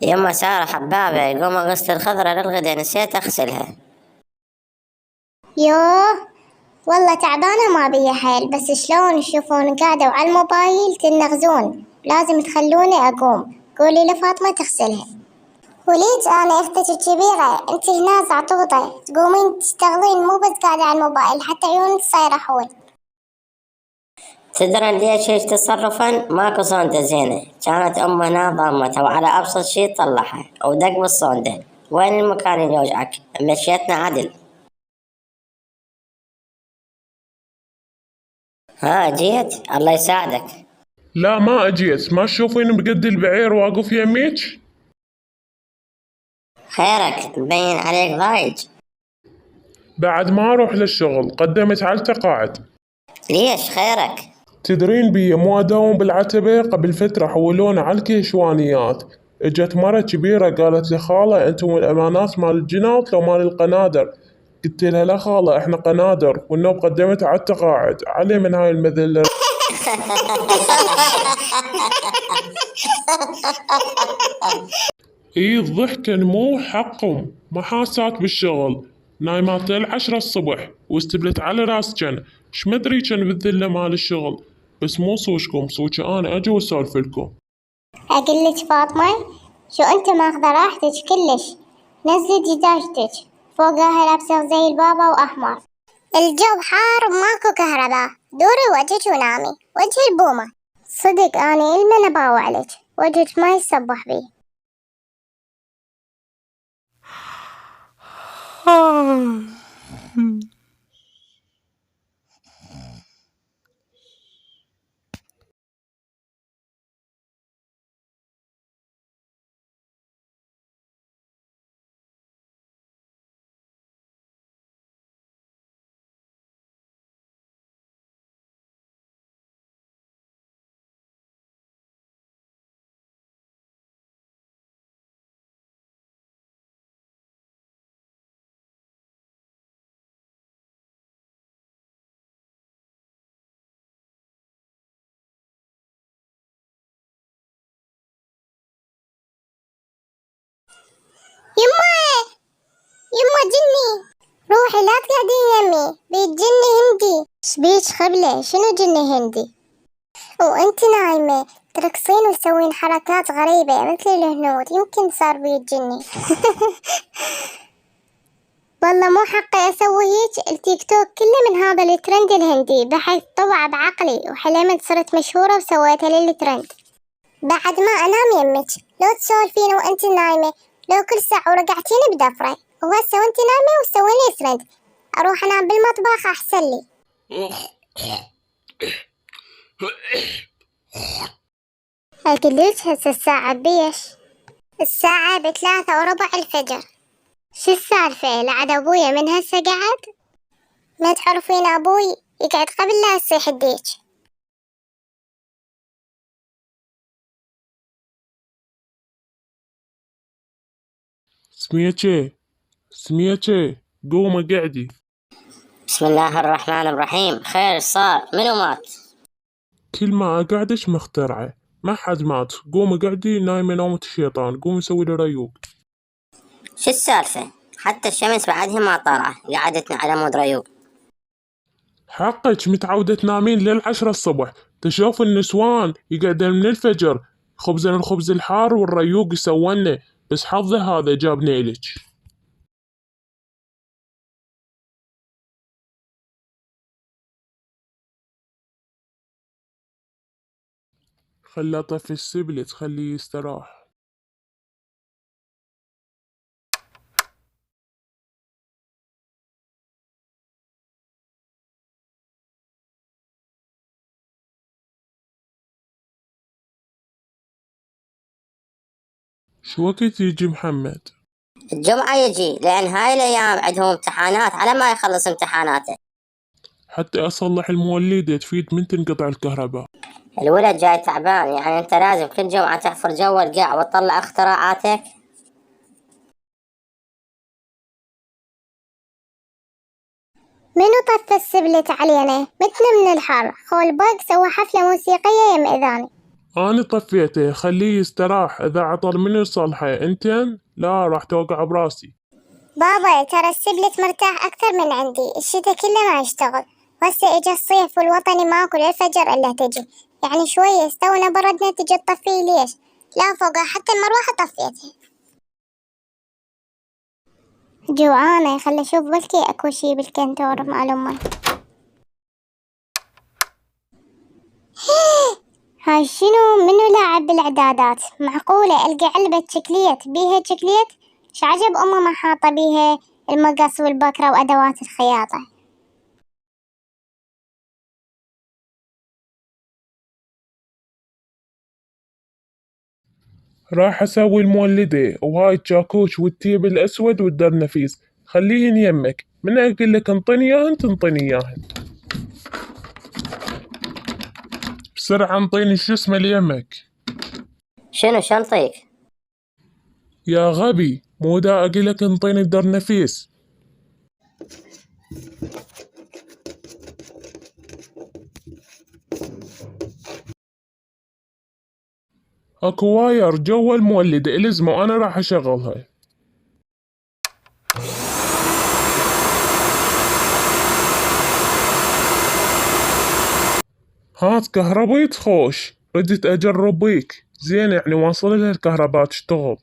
يما سارة حبابة، قوم أقص الخضرة للغدا، نسيت أغسلها. يوه، والله تعبانة ما بي حيل، بس شلون تشوفون قاعدة وعلى الموبايل تنغزون؟ لازم تخلوني أقوم. قولي لفاطمة تغسلها. وليج أنا أختك الكبيرة، أنت هنا زعطوطة تقومين تشتغلين، مو بس قاعدة على الموبايل، حتى عيونك صايرة حول. تدرن ليش هيك تصرفا؟ ماكو صوندة زينة، كانت أمنا ضامتها وعلى أبسط شي تطلعها ودق بالصوندة. وين المكان اللي يوجعك؟ مشيتنا عدل. ها جيت؟ الله يساعدك. لا ما أجيت، ما تشوفين بقد البعير واقف يميج؟ خيرك، مبين عليك ضايج. بعد ما أروح للشغل قدمت على التقاعد. ليش خيرك؟ تدرين بي مو أداوم بالعتبة، قبل فترة حولونا على الكيشوانيات. اجت مرة كبيرة قالت لي خالة انتم الأمانات مال الجناط لو مال القنادر؟ قلت لها لا خالة احنا قنادر، والنوب قدمت على التقاعد، علي من هاي المذلة. ايه الضحكة مو حقهم، محاسات بالشغل. نايمات لل10 الصبح واستبلت على راس جن، مدري كان بالذلة مال الشغل. بس مو صوشكم، صوشي انا اجي واسولف لكم. أقلك فاطمة، شو أنت ماخذة راحتك كلش؟ نزلي دجاجتك، فوقها لابسة زي البابا وأحمر. الجو حار وماكو كهرباء، دوري وجهك ونامي، وجه البومة. صدق أنا إلمن أباوع عليك، وجهك ما يصبح بي. يما يما جني، روحي لا تقعدين يمي، بيجني هندي. شبيش خبلة؟ شنو جني هندي؟ وانت نايمة ترقصين وتسوين حركات غريبة مثل الهنود، يمكن صار بيجني. والله مو حقي اسوي هيك، التيك توك كله من هذا الترند الهندي، بحيث طبع بعقلي وحلمت صرت مشهورة وسويتها للترند. بعد ما انام يمك لو تسولفين وانت نايمة، لو كل ساعة ورقعتيني بدفرة، وهسه وانت نايمة وتسويني ترند، اروح انام بالمطبخ احسن لي. اقليش هسه الساعة بيش؟ الساعة ب3:15 الفجر. شو السالفة؟ لعد ابويا من هسه قعد؟ ما تعرفين ابوي يقعد قبل لا يصيح الديك. سميتشي قومي قعدي. بسم الله الرحمن الرحيم. خير صار؟ منو مات؟ كل ما اقعدش مخترعة، ما حد مات. قومي قعدي، نايمة نومة الشيطان، قومي سوي لي ريوق. شو السالفة؟ حتى الشمس بعدها ما طالعة، قعدتنا على مود ريوق. حقك متعودة تنامين لل10 الصبح، تشوف النسوان يقعدن من الفجر، خبزن الخبز الحار والريوق يسوونه، بس حظه هذا جاب نيلك. خلى اطفي السبلت خليه يستراح. شو وقت يجي محمد؟ الجمعة يجي، لأن هاي الأيام عندهم امتحانات على ما يخلص امتحاناته. حتى اصلح المولدة تفيد من تنقطع الكهرباء. الولد جاي تعبان، يعني أنت لازم كل جمعة تحفر جو القاع وتطلع اختراعاتك. منو طفى السبلت علينا؟ متنا من الحر، خول باق سوى حفلة موسيقية يم اذاني. أنا طفيته، خليه يستراح، إذا عطل منه يصلحه، أنتن لا راح توقع براسي. بابا ترى السبلت مرتاح أكثر من عندي، الشتا كله ما يشتغل، وهسه إجا الصيف والوطني ماكو للفجر إلا تجي، يعني شوية استونا بردنا تجي تطفيه ليش؟ لا فوقها حتى المروحة طفيتها. جوعانة، خلي أشوف بلكي أكو شي بالكنتور مال أمي. هاي شنو؟ منو لاعب بالإعدادات؟ معقولة ألقى علبة شكليت بيها شكليت؟ شعجب أمي ما حاطة بيها المقص والبكرة وأدوات الخياطة. راح أسوي المولدة، وهاي الشاكوش والتيب الأسود والدرنفيس خليهن يمك، من أقول لك انطني إياهن تنطني إياهن. بسرعة انطيني شو اسمه ليمك. شنو شنطيك؟ يا غبي، مو دا أقول لك انطيني الدرنفيس. اكو واير جوا المولدة الزمه، أنا راح أشغلها. هات كهربيت خوش، ردت أجرب بيك، زين يعني واصل لها الكهرباء تشتغل.